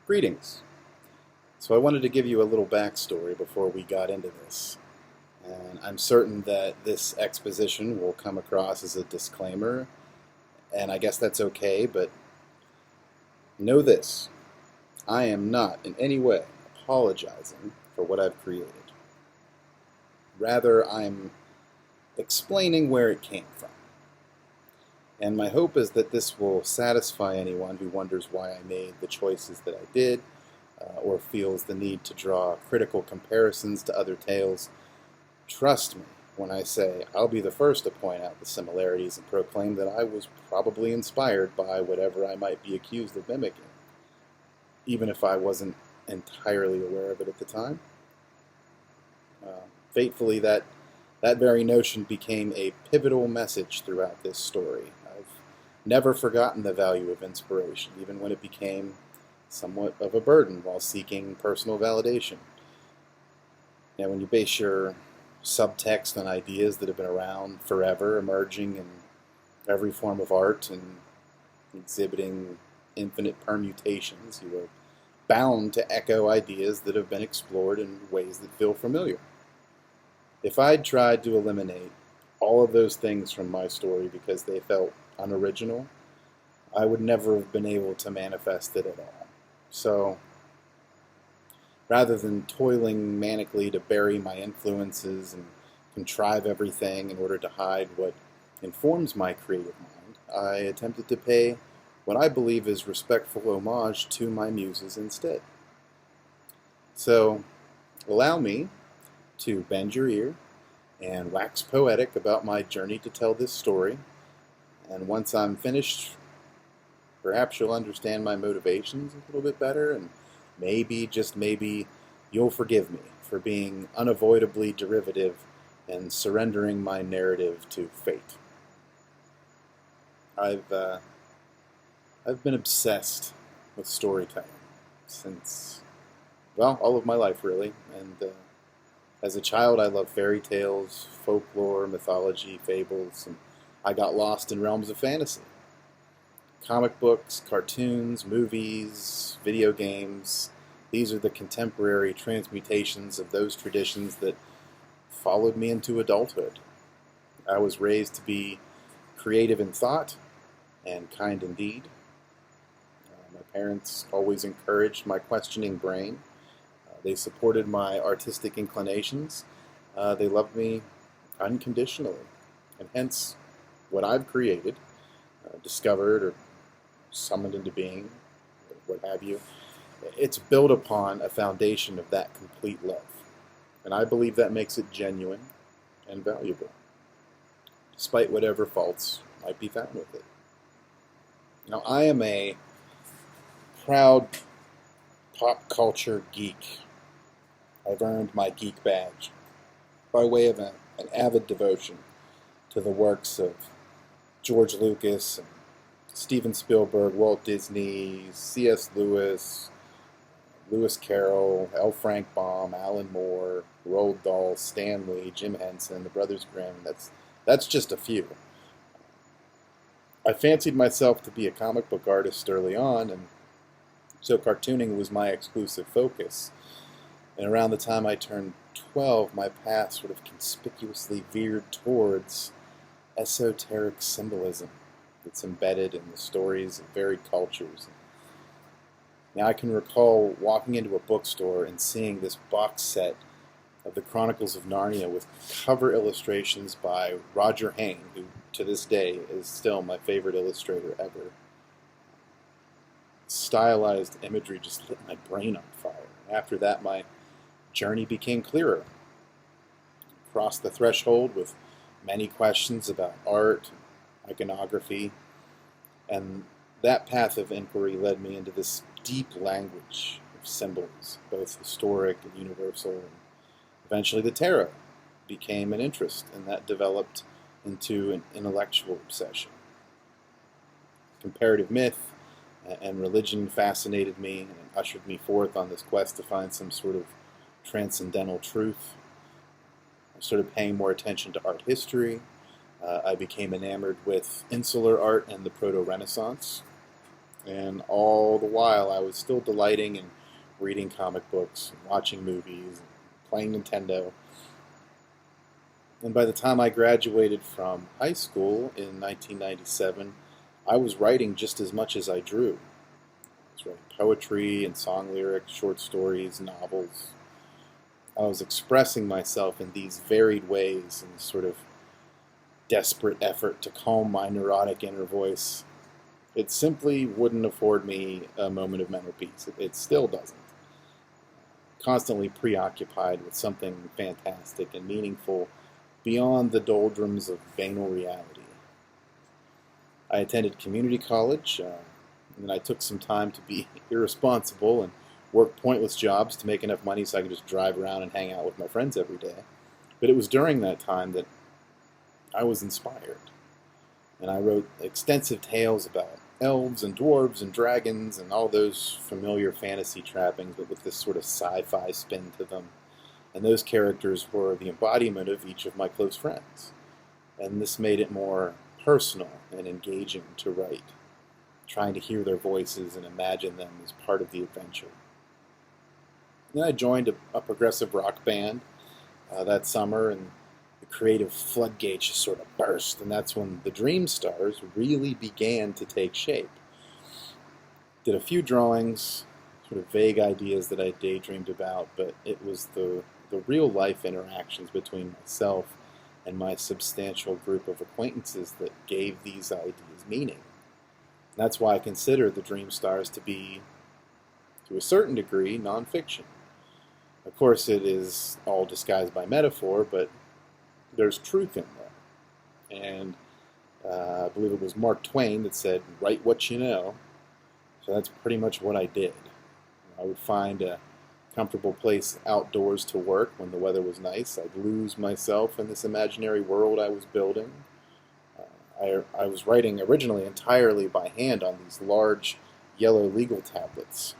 Greetings. So I wanted to give you a little backstory before we got into this. And I'm certain that this exposition will come across as a disclaimer, and I guess that's okay, but know this. I am not in any way apologizing for what I've created. Rather, I'm explaining where it came from. And my hope is that this will satisfy anyone who wonders why I made the choices that I did, or feels the need to draw critical comparisons to other tales. Trust me when I say I'll be the first to point out the similarities and proclaim that I was probably inspired by whatever I might be accused of mimicking, even if I wasn't entirely aware of it at the time. Fatefully, that very notion became a pivotal message throughout this story. I've never forgotten the value of inspiration, even when it became somewhat of a burden while seeking personal validation. Now, when you base your subtext on ideas that have been around forever, emerging in every form of art and exhibiting infinite permutations, you are bound to echo ideas that have been explored in ways that feel familiar. If I'd tried to eliminate all of those things from my story because they felt unoriginal, I would never have been able to manifest it at all. So, rather than toiling manically to bury my influences and contrive everything in order to hide what informs my creative mind, I attempted to pay what I believe is respectful homage to my muses instead. So, allow me to bend your ear and wax poetic about my journey to tell this story. And once I'm finished, perhaps you'll understand my motivations a little bit better, and maybe, just maybe, you'll forgive me for being unavoidably derivative and surrendering my narrative to fate. I've been obsessed with storytelling since, well, all of my life, really. And as a child, I loved fairy tales, folklore, mythology, fables, and I got lost in realms of fantasy. Comic books, cartoons, movies, video games, these are the contemporary transmutations of those traditions that followed me into adulthood. I was raised to be creative in thought and kind in deed. My parents always encouraged my questioning brain. They supported my artistic inclinations. They loved me unconditionally. And hence, what I've created, discovered, or summoned into being, what have you, it's built upon a foundation of that complete love. And I believe that makes it genuine and valuable, despite whatever faults might be found with it. Now, I am a proud pop culture geek. I've earned my geek badge by way of an avid devotion to the works of George Lucas and Steven Spielberg, Walt Disney, C.S. Lewis, Lewis Carroll, L. Frank Baum, Alan Moore, Roald Dahl, Stan Lee, Jim Henson, the Brothers Grimm. That's just a few. I fancied myself to be a comic book artist early on, and so cartooning was my exclusive focus. And around the time I turned 12, my path sort of conspicuously veered towards esoteric symbolism that's embedded in the stories of varied cultures. Now, I can recall walking into a bookstore and seeing this box set of the Chronicles of Narnia with cover illustrations by Roger Hayne, who to this day is still my favorite illustrator ever. Stylized imagery just lit my brain on fire. After that, my journey became clearer. Crossed the threshold with many questions about art, iconography, and that path of inquiry led me into this deep language of symbols, both historic and universal, and eventually the tarot became an interest, and that developed into an intellectual obsession. Comparative myth and religion fascinated me and ushered me forth on this quest to find some sort of transcendental truth. I started paying more attention to art history. I became enamored with insular art and the Proto-Renaissance. And all the while, I was still delighting in reading comic books, watching movies, playing Nintendo. And by the time I graduated from high school in 1997, I was writing just as much as I drew. I was writing poetry and song lyrics, short stories, novels. I was expressing myself in these varied ways in sort of desperate effort to calm my neurotic inner voice. It simply wouldn't afford me a moment of mental peace. It still doesn't. Constantly preoccupied with something fantastic and meaningful beyond the doldrums of banal reality. I attended community college, and then I took some time to be irresponsible and work pointless jobs to make enough money so I could just drive around and hang out with my friends every day. But it was during that time that I was inspired, and I wrote extensive tales about elves and dwarves and dragons and all those familiar fantasy trappings, but with this sort of sci-fi spin to them. And those characters were the embodiment of each of my close friends. And this made it more personal and engaging to write, trying to hear their voices and imagine them as part of the adventure. Then I joined a progressive rock band that summer, and the creative floodgates just sort of burst, and that's when the Dream Stars really began to take shape. Did a few drawings, sort of vague ideas that I daydreamed about, but it was the real life interactions between myself and my substantial group of acquaintances that gave these ideas meaning. And that's why I consider the Dream Stars to be, to a certain degree, nonfiction. Of course, it is all disguised by metaphor, but there's truth in there. And I believe it was Mark Twain that said, "Write what you know." So that's pretty much what I did. I would find a comfortable place outdoors to work when the weather was nice. I'd lose myself in this imaginary world I was building. I was writing originally entirely by hand on these large yellow legal tablets.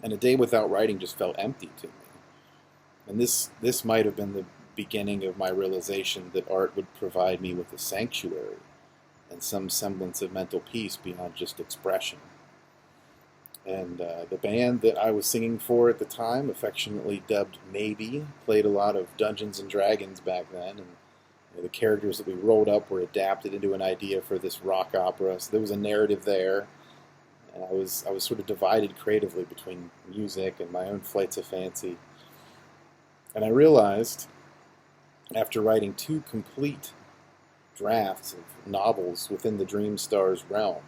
And a day without writing just felt empty to me. And this might have been the beginning of my realization that art would provide me with a sanctuary and some semblance of mental peace beyond just expression. And the band that I was singing for at the time, affectionately dubbed Maybe, played a lot of Dungeons and Dragons back then, and the characters that we rolled up were adapted into an idea for this rock opera. So there was a narrative there, and I was sort of divided creatively between music and my own flights of fancy. And I realized, after writing 2 complete drafts of novels within the Dream Stars realm,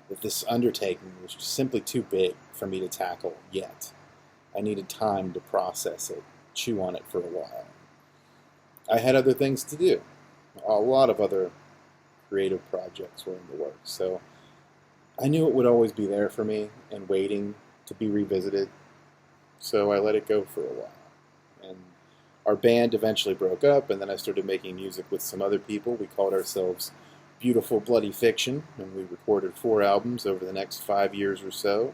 that this undertaking was just simply too big for me to tackle yet. I needed time to process it, chew on it for a while. I had other things to do. A lot of other creative projects were in the works, so I knew it would always be there for me and waiting to be revisited, so I let it go for a while. And our band eventually broke up, and then I started making music with some other people. We called ourselves Beautiful Bloody Fiction, and we recorded 4 albums over the next 5 years or so.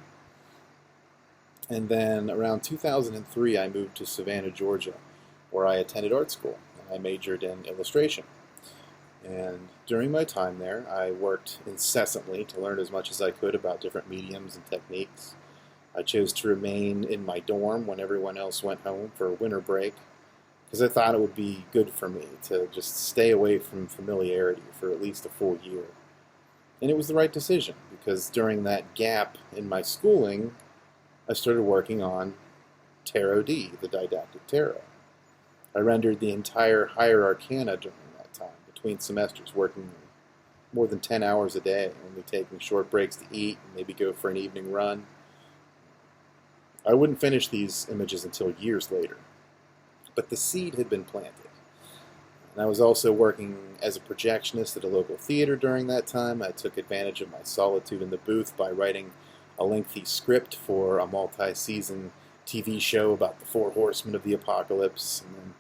And then around 2003, I moved to Savannah, Georgia, where I attended art school, and I majored in illustration. And during my time there, I worked incessantly to learn as much as I could about different mediums and techniques. I chose to remain in my dorm when everyone else went home for a winter break, because I thought it would be good for me to just stay away from familiarity for at least a full year. And it was the right decision, because during that gap in my schooling, I started working on Tarot D, the didactic tarot. I rendered the entire Higher Arcana during that time, between semesters, working more than 10 hours a day, only taking short breaks to eat and maybe go for an evening run. I wouldn't finish these images until years later, but the seed had been planted. And I was also working as a projectionist at a local theater during that time. I took advantage of my solitude in the booth by writing a lengthy script for a multi-season TV show about the 4 horsemen of the apocalypse. And then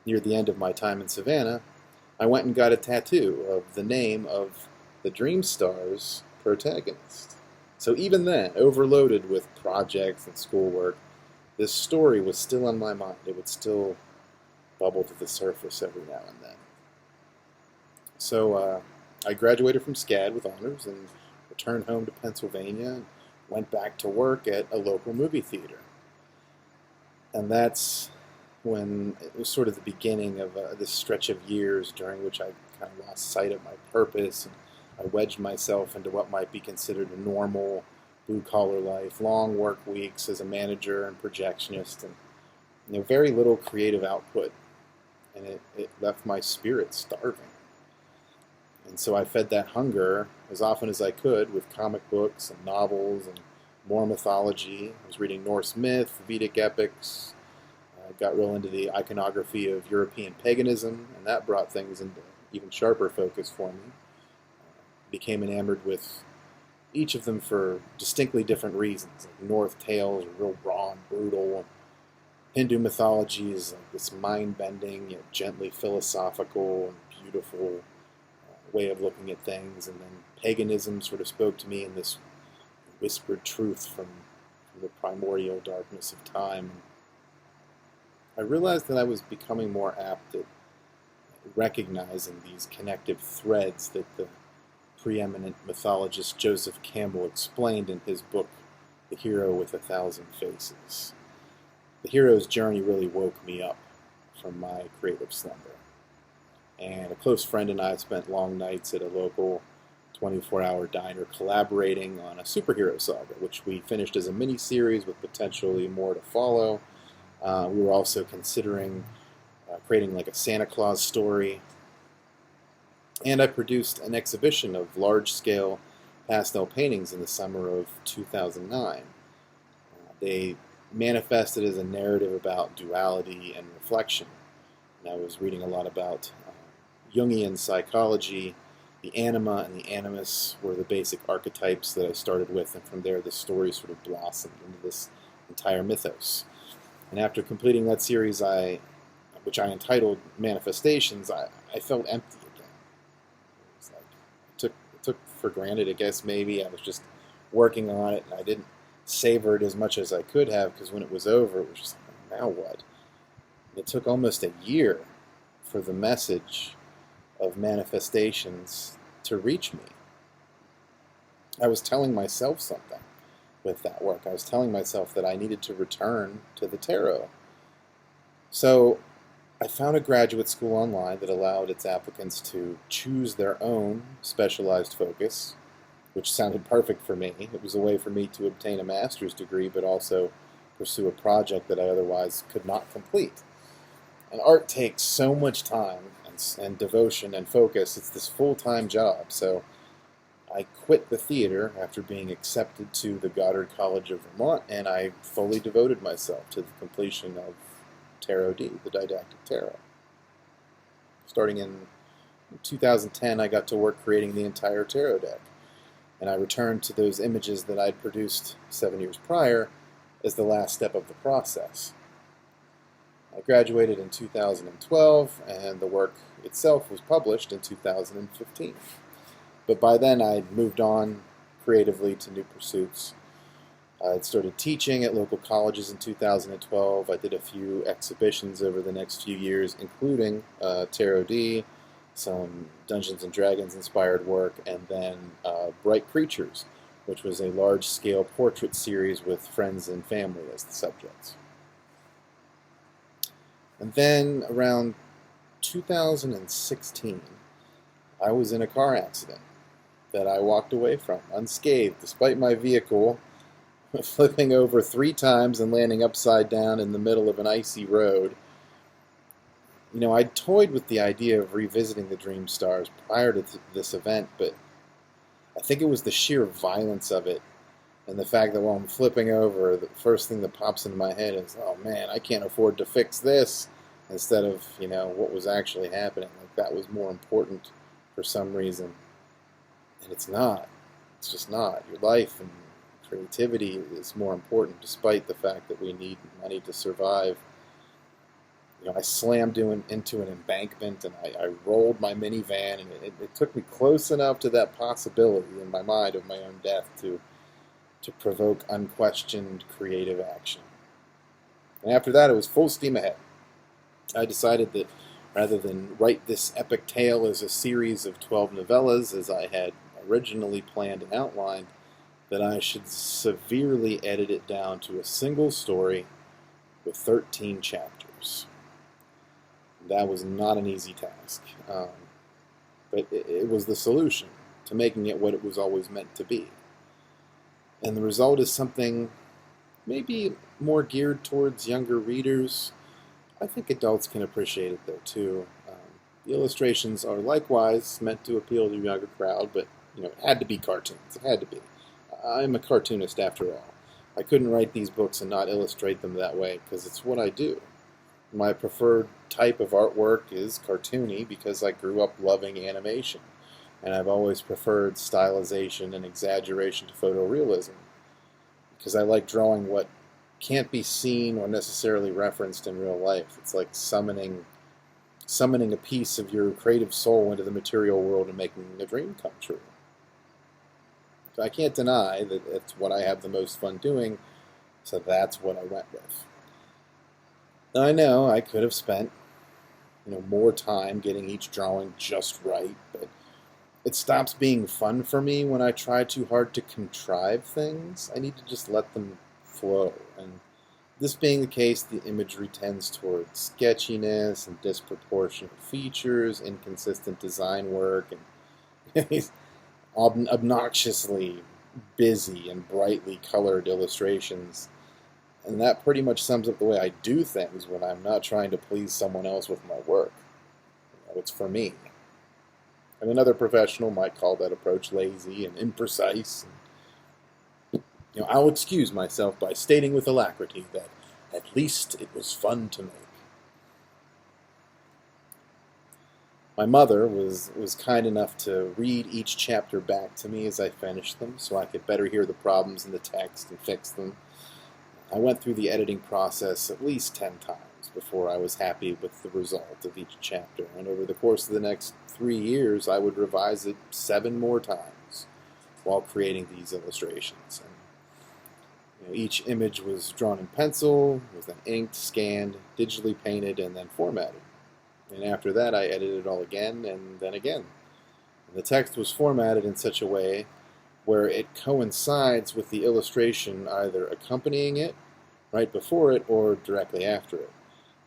near the end of my time in Savannah, I went and got a tattoo of the name of the Dream Stars protagonist. So even then, overloaded with projects and schoolwork, this story was still on my mind. It would still bubble to the surface every now and then. So I graduated from SCAD with honors and returned home to Pennsylvania and went back to work at a local movie theater. And that's when it was sort of the beginning of this stretch of years during which I kind of lost sight of my purpose, and I wedged myself into what might be considered a normal blue-collar life, long work weeks as a manager and projectionist, and very little creative output, and it left my spirit starving. And so I fed that hunger as often as I could with comic books and novels and more mythology. I was reading Norse myth, Vedic epics. I got real into the iconography of European paganism, and that brought things into even sharper focus for me. Became enamored with each of them for distinctly different reasons. Like Norse tales are real raw and brutal. Hindu mythology is like this mind-bending, gently philosophical and beautiful way of looking at things. And then paganism sort of spoke to me in this whispered truth from the primordial darkness of time. I realized that I was becoming more apt at recognizing these connective threads that the preeminent mythologist Joseph Campbell explained in his book, The Hero with a Thousand Faces. The hero's journey really woke me up from my creative slumber. And a close friend and I spent long nights at a local 24-hour diner collaborating on a superhero saga, which we finished as a mini-series with potentially more to follow. We were also considering creating like a Santa Claus story. And I produced an exhibition of large-scale pastel paintings in the summer of 2009. They manifested as a narrative about duality and reflection. And I was reading a lot about Jungian psychology. The anima and the animus were the basic archetypes that I started with, and from there the story sort of blossomed into this entire mythos. And after completing that series, which I entitled Manifestations, I felt empty again. It was like, it took for granted, I guess, maybe. I was just working on it, and I didn't savor it as much as I could have, because when it was over, it was just like, now what? It took almost a year for the message of Manifestations to reach me. I was telling myself something with that work. I was telling myself that I needed to return to the tarot. So I found a graduate school online that allowed its applicants to choose their own specialized focus, which sounded perfect for me. It was a way for me to obtain a master's degree, but also pursue a project that I otherwise could not complete. And art takes so much time and devotion and focus. It's this full-time job. So I quit the theater after being accepted to the Goddard College of Vermont, and I fully devoted myself to the completion of Tarot D, the didactic tarot. Starting in 2010, I got to work creating the entire tarot deck, and I returned to those images that I'd produced 7 years prior as the last step of the process. I graduated in 2012, and the work itself was published in 2015. But by then, I'd moved on creatively to new pursuits. I'd started teaching at local colleges in 2012. I did a few exhibitions over the next few years, including Tarot D, some Dungeons & Dragons inspired work, and then Bright Creatures, which was a large-scale portrait series with friends and family as the subjects. And then around 2016, I was in a car accident that I walked away from unscathed, despite my vehicle flipping over 3 times and landing upside down in the middle of an icy road. I toyed with the idea of revisiting the Dream Stars prior to this event, but I think it was the sheer violence of it and the fact that while I'm flipping over, the first thing that pops into my head is, oh man, I can't afford to fix this, instead of, what was actually happening. Like, that was more important for some reason. And it's not. It's just not. Your life and creativity is more important, despite the fact that we need money to survive. I slammed into an embankment, and I rolled my minivan, and it took me close enough to that possibility in my mind of my own death to provoke unquestioned creative action. And after that, it was full steam ahead. I decided that rather than write this epic tale as a series of 12 novellas, as I had originally planned and outlined that I should severely edit it down to a single story with 13 chapters. That was not an easy task, but it was the solution to making it what it was always meant to be. And the result is something maybe more geared towards younger readers. I think adults can appreciate it though too. The illustrations are likewise meant to appeal to a younger crowd, but it had to be cartoons. It had to be. I'm a cartoonist after all. I couldn't write these books and not illustrate them that way because it's what I do. My preferred type of artwork is cartoony because I grew up loving animation, and I've always preferred stylization and exaggeration to photorealism because I like drawing what can't be seen or necessarily referenced in real life. It's like summoning a piece of your creative soul into the material world and making a dream come true. So I can't deny that it's what I have the most fun doing, so that's what I went with. Now, I know I could have spent more time getting each drawing just right, but it stops being fun for me when I try too hard to contrive things. I need to just let them flow. And this being the case, the imagery tends towards sketchiness and disproportionate features, inconsistent design work, and these obnoxiously busy and brightly colored illustrations. And that pretty much sums up the way I do things when I'm not trying to please someone else with my work. It's for me. And another professional might call that approach lazy and imprecise. I'll excuse myself by stating with alacrity that at least it was fun to make. My mother was kind enough to read each chapter back to me as I finished them so I could better hear the problems in the text and fix them. I went through the editing process at least 10 times before I was happy with the result of each chapter, and over the course of the next 3 years I would revise it 7 more times while creating these illustrations. And each image was drawn in pencil, was then inked, scanned, digitally painted, and then formatted. And after that I edited it all again and then again. And the text was formatted in such a way where it coincides with the illustration either accompanying it, right before it, or directly after it.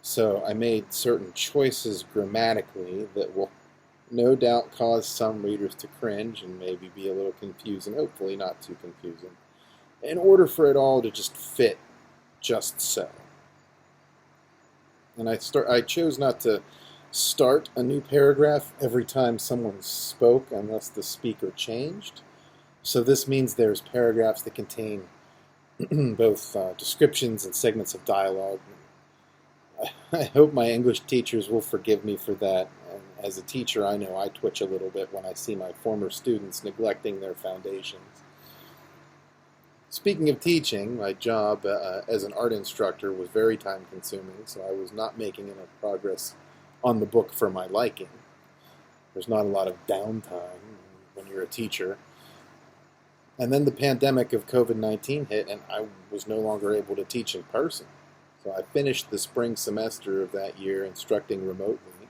So I made certain choices grammatically that will no doubt cause some readers to cringe and maybe be a little confusing, hopefully not too confusing, in order for it all to just fit just so. And I chose not to start a new paragraph every time someone spoke unless the speaker changed. So this means there's paragraphs that contain both descriptions and segments of dialogue. I hope my English teachers will forgive me for that. And as a teacher, I know I twitch a little bit when I see my former students neglecting their foundations. Speaking of teaching, my job as an art instructor was very time-consuming, so I was not making enough progress on the book for my liking. There's not a lot of downtime when you're a teacher. And then the pandemic of COVID-19 hit, and I was no longer able to teach in person. So I finished the spring semester of that year instructing remotely,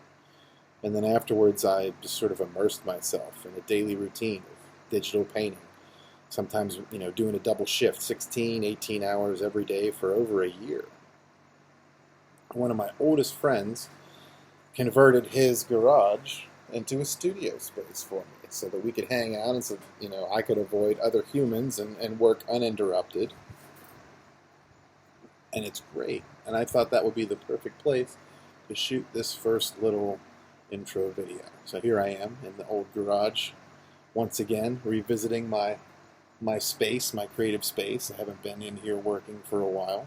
and then afterwards I just sort of immersed myself in a daily routine of digital painting, sometimes doing a double shift, 16, 18 hours every day for over a year. One of my oldest friends converted his garage into a studio space for me so that we could hang out and so I could avoid other humans and work uninterrupted. And it's great. And I thought that would be the perfect place to shoot this first little intro video. So here I am in the old garage, once again, revisiting my space, my creative space. I haven't been in here working for a while.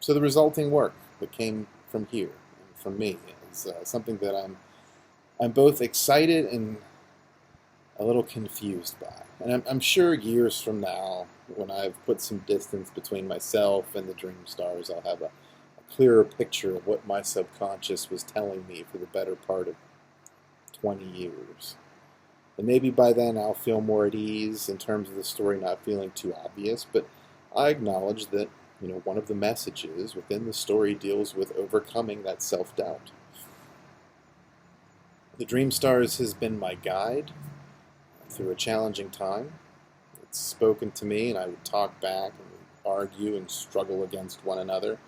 So the resulting work that came from here, and from me, is something that I'm both excited and a little confused by. And I'm sure years from now, when I've put some distance between myself and the dream stars, I'll have a clearer picture of what my subconscious was telling me for the better part of 20 years. And maybe by then I'll feel more at ease in terms of the story not feeling too obvious, but I acknowledge that one of the messages within the story deals with overcoming that self-doubt. The Dream Stars has been my guide through a challenging time. It's spoken to me, and I would talk back and we'd argue and struggle against one another.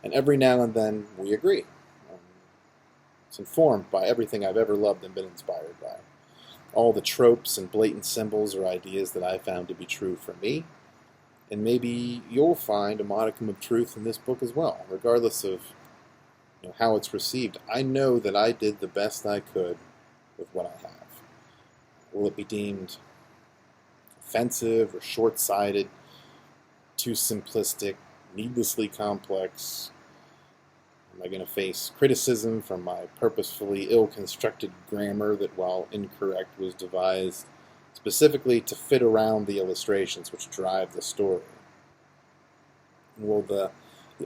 And every now and then we agree. It's informed by everything I've ever loved and been inspired by. All the tropes and blatant symbols are ideas that I found to be true for me. And maybe you'll find a modicum of truth in this book as well, regardless of how it's received. I know that I did the best I could with what I have. Will it be deemed offensive or short-sighted, too simplistic, needlessly complex? Am I going to face criticism from my purposefully ill-constructed grammar that, while incorrect, was devised specifically to fit around the illustrations which drive the story? And will the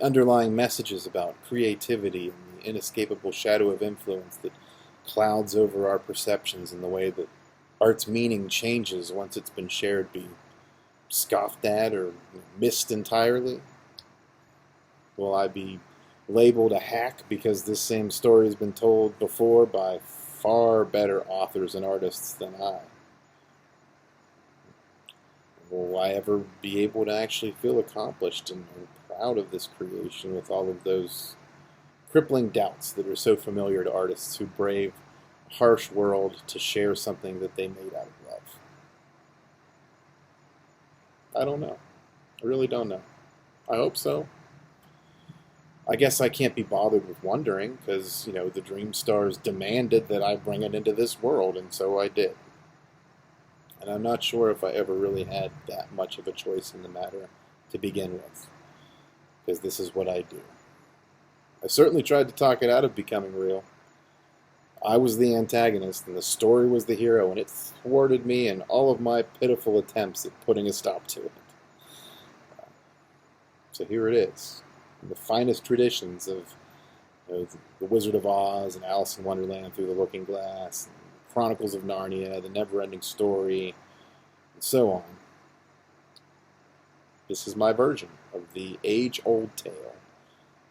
underlying messages about creativity and the inescapable shadow of influence that clouds over our perceptions and the way that art's meaning changes once it's been shared be scoffed at or missed entirely? Will I be labeled a hack because this same story has been told before by far better authors and artists than I? Will I ever be able to actually feel accomplished and proud of this creation with all of those crippling doubts that are so familiar to artists who brave a harsh world to share something that they made out of love? I don't know. I really don't know. I hope so. I guess I can't be bothered with wondering because, the Dream Stars demanded that I bring it into this world, and so I did. And I'm not sure if I ever really had that much of a choice in the matter to begin with, because this is what I do. I certainly tried to talk it out of becoming real. I was the antagonist, and the story was the hero, and it thwarted me in all of my pitiful attempts at putting a stop to it. So here it is, in the finest traditions of the Wizard of Oz and Alice in Wonderland Through the Looking Glass, and Chronicles of Narnia, The Never-Ending Story, and so on. This is my version of the age-old tale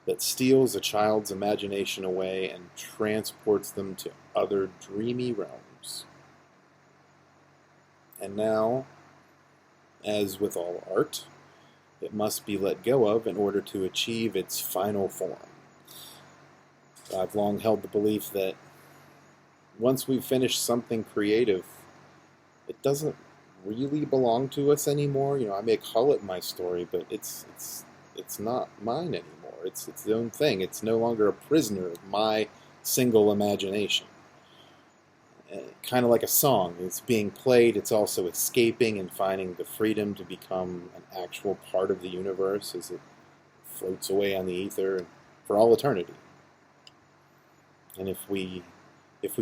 that steals a child's imagination away and transports them to other dreamy realms. And now, as with all art, it must be let go of in order to achieve its final form. I've long held the belief that once we've finished something creative, it doesn't really belong to us anymore. I may call it my story, but it's not mine anymore. It's its own thing. It's no longer a prisoner of my single imagination. Kind of like a song. It's being played, it's also escaping and finding the freedom to become an actual part of the universe as it floats away on the ether for all eternity. And if we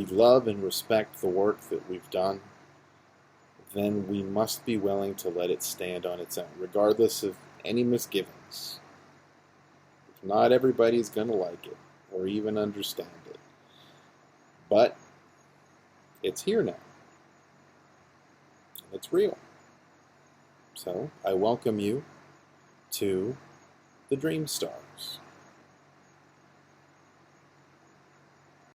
love and respect the work that we've done, then we must be willing to let it stand on its own, regardless of any misgivings. Not everybody's going to like it or even understand it. But it's here now. It's real. So I welcome you to the Dream Stars.